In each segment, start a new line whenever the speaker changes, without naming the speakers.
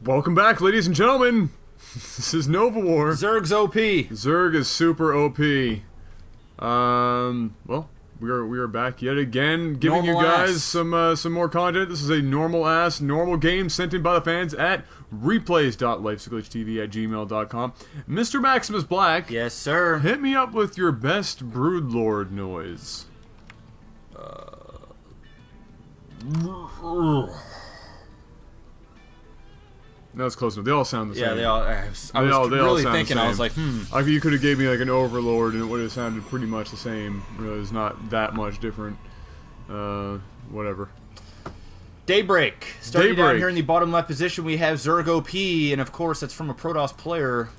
Welcome back, ladies and gentlemen. This is Novawar.
Zerg's OP.
Zerg is super OP. Well, we are back yet again, giving you guys some more content. This is a normal game sent in by the fans at Replays.LifesAGlitchTV at gmail.com. Mr. MaximusBlack.
Yes, sir.
Hit me up with your best Broodlord noise. No, it's close enough. They all sound the same.
Yeah, they all. I was really thinking. I was like,
You could have gave me like an Overlord, and it would have sounded pretty much the same. Really, it's not that much different. Whatever.
Daybreak. Starting down here in the bottom left position, we have ZergOP, and of course, that's from a Protoss player.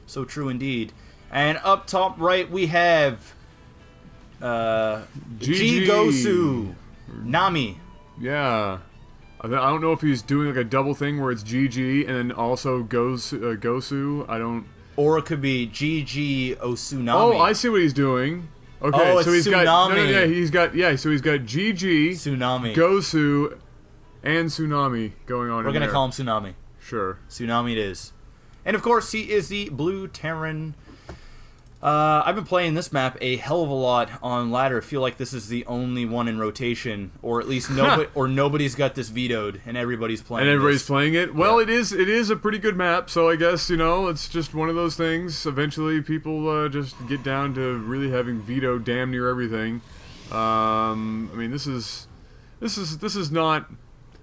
So true indeed. And up top right, we have ggOsuNami.
Yeah. I don't know if he's doing like a double thing where it's GG and then also Gosu. I don't.
Or it could be ggOsuNami.
Oh, I see what he's doing. Okay,
oh,
so he's
tsunami.
got so he's got GG,
Tsunami,
Gosu, and Tsunami going on.
We're gonna call him Tsunami.
Sure.
Tsunami it is. And of course, he is the Blue Terran. I've been playing this map a hell of a lot on ladder. I feel like this is the only one in rotation, or at least nobody's got this vetoed, and everybody's playing.
And everybody's playing it. Well, yeah. It is a pretty good map. So I guess it's just one of those things. Eventually, people just get down to really having veto damn near everything. I mean, this is not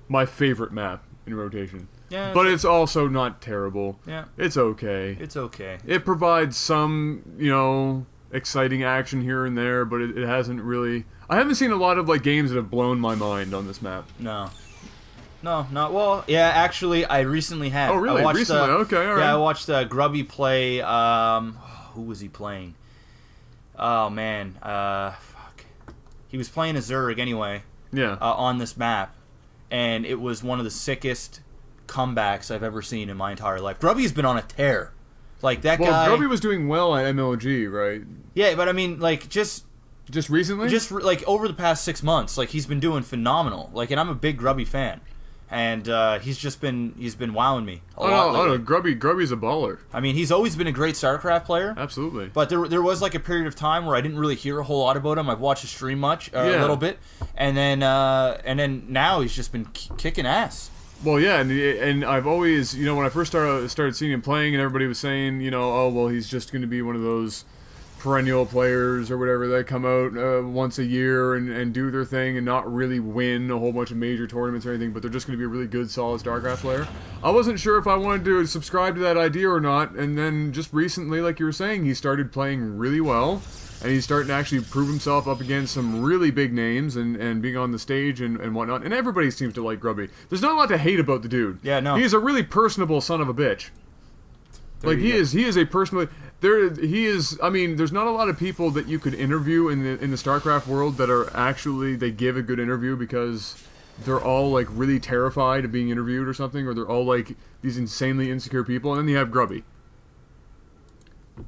my favorite map in rotation. Yeah, but it's also not terrible.
Yeah.
It's okay.
It's okay.
It provides some, exciting action here and there, but it hasn't really... I haven't seen a lot of, games that have blown my mind on this map.
No. No, not... Well, yeah, actually, I recently have.
Oh, really? Recently? Okay, all right.
Yeah, I watched Grubby play... who was he playing? Oh, man. Fuck. He was playing a Zerg, anyway.
Yeah.
On this map. And it was one of the sickest comebacks I've ever seen in my entire life. Grubby's been on a tear. Like, that guy...
Well, Grubby was doing well at MLG, right?
Yeah, but I mean, just
recently?
Just, over the past 6 months, he's been doing phenomenal. And I'm a big Grubby fan. And he's been wowing me a lot lately.
Grubby's a baller.
I mean, he's always been a great Starcraft player.
Absolutely.
But there was, a period of time where I didn't really hear a whole lot about him. I've watched his stream a little bit. And then now he's just been kicking ass.
Well, yeah, and I've always, when I first started seeing him playing, and everybody was saying, oh, well, he's just going to be one of those perennial players or whatever that come out once a year and do their thing and not really win a whole bunch of major tournaments or anything, but they're just going to be a really good, solid StarCraft player. I wasn't sure if I wanted to subscribe to that idea or not, and then just recently, like you were saying, he started playing really well. And he's starting to actually prove himself up against some really big names and being on the stage and whatnot. And everybody seems to like Grubby. There's not a lot to hate about the dude.
Yeah, no.
He's a really personable son of a bitch. He is a personally... I mean, there's not a lot of people that you could interview in the StarCraft world that are actually... They give a good interview because they're all, really terrified of being interviewed or something. Or they're all, these insanely insecure people. And then you have Grubby.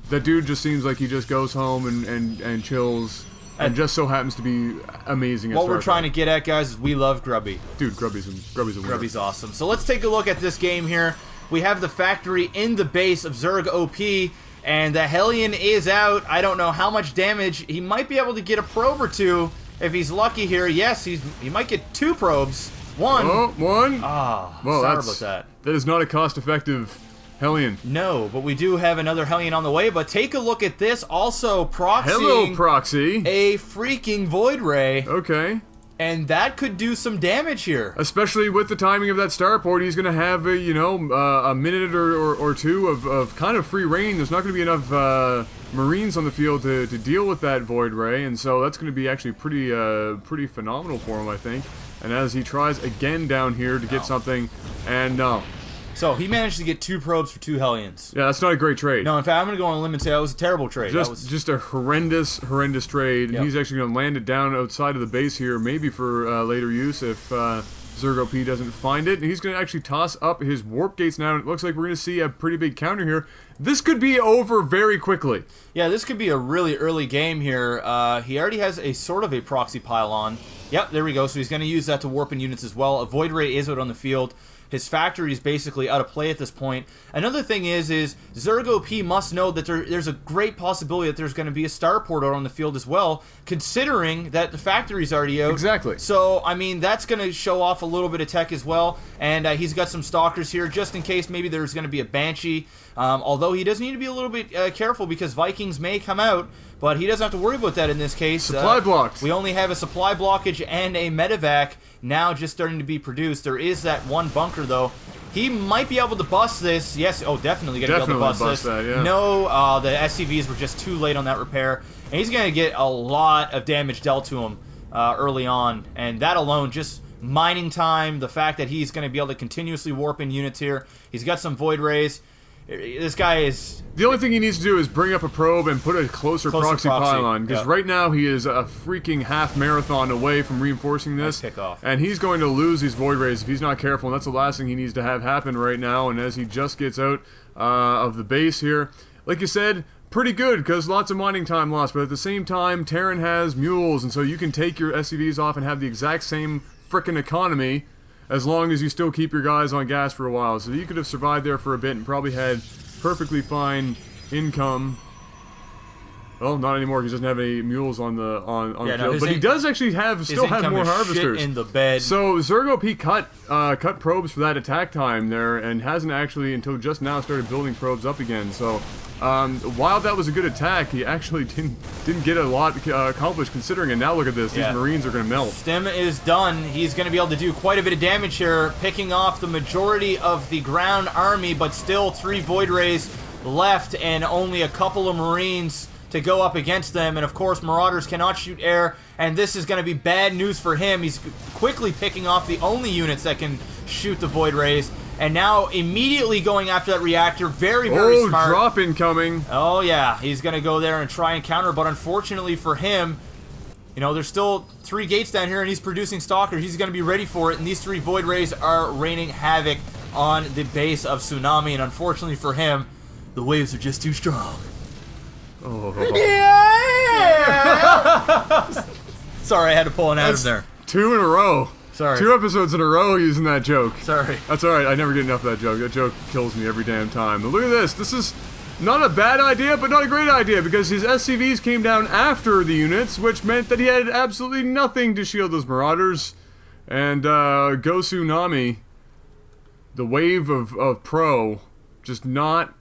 That dude just seems like he just goes home and chills, and just so happens to be amazing at
What
StarCraft.
we're trying to get at, guys, is we love Grubby.
Dude, Grubby's a winner.
Grubby's awesome. So let's take a look at this game here. We have the factory in the base of ZergOP, and the Hellion is out. I don't know how much damage. He might be able to get a probe or two if he's lucky here. Yes, he might get 2 probes. One.
Oh, one?
Ah, sorry about that.
That is not a cost-effective... Hellion.
No, but we do have another Hellion on the way, but take a look at this, also proxying...
Hello, Proxy.
...a freaking Void Ray.
Okay.
And that could do some damage here.
Especially with the timing of that starport, he's going to have, a minute or two of kind of free reign. There's not going to be enough Marines on the field to deal with that Void Ray, and so that's going to be actually pretty phenomenal for him, I think. And as he tries again down here to get something, and no.
So, he managed to get 2 probes for 2 Hellions.
Yeah, that's not a great trade.
No, in fact, I'm going to go on a limb and say that was a terrible trade.
Just a horrendous trade. Yep. And he's actually going to land it down outside of the base here, maybe for later use if ZergOP doesn't find it. And he's going to actually toss up his warp gates now, and it looks like we're going to see a pretty big counter here. This could be over very quickly.
Yeah, this could be a really early game here. He already has a sort of a proxy pylon. Yep, there we go. So he's going to use that to warp in units as well. A Void Ray is out on the field. His factory is basically out of play at this point. Another thing is ZergOP must know that there's a great possibility that there's going to be a starport out on the field as well, considering that the factory's already out.
Exactly.
So, I mean, that's going to show off a little bit of tech as well, and he's got some stalkers here just in case maybe there's going to be a Banshee, although he does need to be a little bit careful because Vikings may come out, but he doesn't have to worry about that in this case.
Supply blocked.
We only have a supply blockage and a medevac now just starting to be produced. There is that one bunker, though. He might be able to bust this. Yes, definitely going to be able to bust this.
That, yeah.
No, the SCVs were just too late on that repair. And he's going to get a lot of damage dealt to him early on. And that alone, just mining time, the fact that he's going to be able to continuously warp in units here. He's got some Void Rays. This guy is...
The only thing he needs to do is bring up a probe and put a closer proxy pylon, because right now he is a freaking half marathon away from reinforcing this, and he's going to lose these Void Rays if he's not careful, and that's the last thing he needs to have happen right now. And as he just gets out of the base here, like you said, pretty good, because lots of mining time lost, but at the same time, Terran has mules, and so you can take your SCVs off and have the exact same frickin' economy as long as you still keep your guys on gas for a while. So you could have survived there for a bit and probably had perfectly fine income. Well, not anymore because he doesn't have any mules on the field. But he does actually still have more harvesters.
Shit in the bed.
So ZergOP cut probes for that attack time there and hasn't actually until just now started building probes up again. So while that was a good attack, he actually didn't get a lot accomplished considering. And now look at this; these Marines are going to melt.
Stim is done. He's going to be able to do quite a bit of damage here, picking off the majority of the ground army, but still 3 Void Rays left and only a couple of Marines to go up against them. And of course, Marauders cannot shoot air, and this is going to be bad news for him. He's quickly picking off the only units that can shoot the Void Rays. And now immediately going after that reactor. Very, very smart.
Oh, drop incoming.
Oh, yeah. He's going to go there and try and counter. But unfortunately for him, you know, there's still 3 gates down here, and he's producing Stalkers. He's going to be ready for it. And these 3 Void Rays are raining havoc on the base of Tsunami. And unfortunately for him, the waves are just too strong.
Oh.
Yeah! Sorry, I had to pull an out of there.
2 in a row.
Sorry.
2 episodes in a row using that joke.
Sorry.
That's alright, I never get enough of that joke. That joke kills me every damn time. But look at this. This is not a bad idea, but not a great idea, because his SCVs came down after the units, which meant that he had absolutely nothing to shield those Marauders. And, ggOsuNami, the wave of pro, just not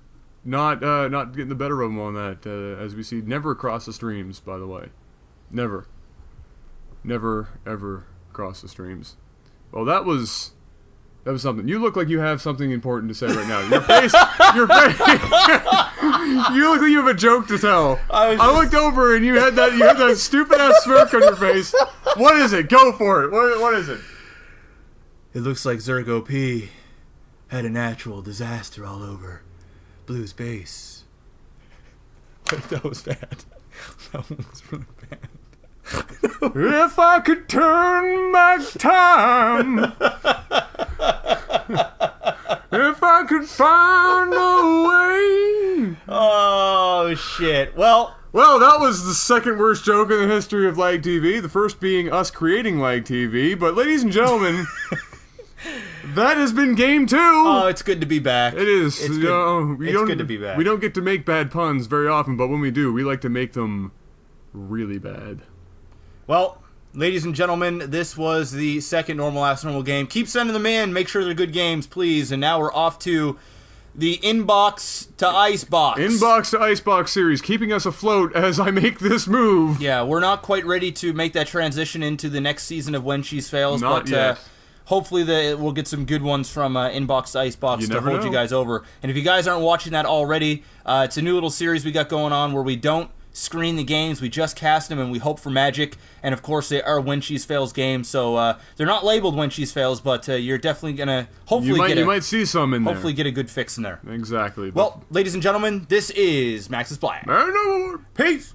getting the better of him on that, as we see. Never across the streams, by the way. Never. Never, ever across the streams. Well, that was something. You look like you have something important to say right now. Your face, you look like you have a joke to tell. I looked over and you had that stupid ass smirk on your face. What is it? Go for it. What is it?
It looks like ZergOP had a natural disaster all over Blue's base. That was bad. That one was really bad.
If I could turn back time, if I could find a way.
Oh shit! Well,
that was the second worst joke in the history of LAGTV. The first being us creating LAGTV. But ladies and gentlemen, that has been game 2.
Oh, it's good to be back.
It is.
It's good to be back.
We don't get to make bad puns very often, but when we do, we like to make them really bad.
Well, ladies and gentlemen, this was the second Normal Ass Normal game. Keep sending them in. Make sure they're good games, please. And now we're off to the Inbox to Icebox.
Inbox to Icebox series, keeping us afloat as I make this move.
Yeah, we're not quite ready to make that transition into the next season of When Cheese Fails.
Not yet.
Hopefully we'll get some good ones from Inbox to Icebox to hold you guys over. And if you guys aren't watching that already, it's a new little series we got going on where we don't screen the games, we just cast them and we hope for magic. And of course they are When Cheese Fails games, so they're not labeled When Cheese Fails, but you're definitely gonna
you might see some in there.
Hopefully get a good fix in there.
Exactly.
Well, ladies and gentlemen, this is MaximusBlack.
Novawar.
Peace.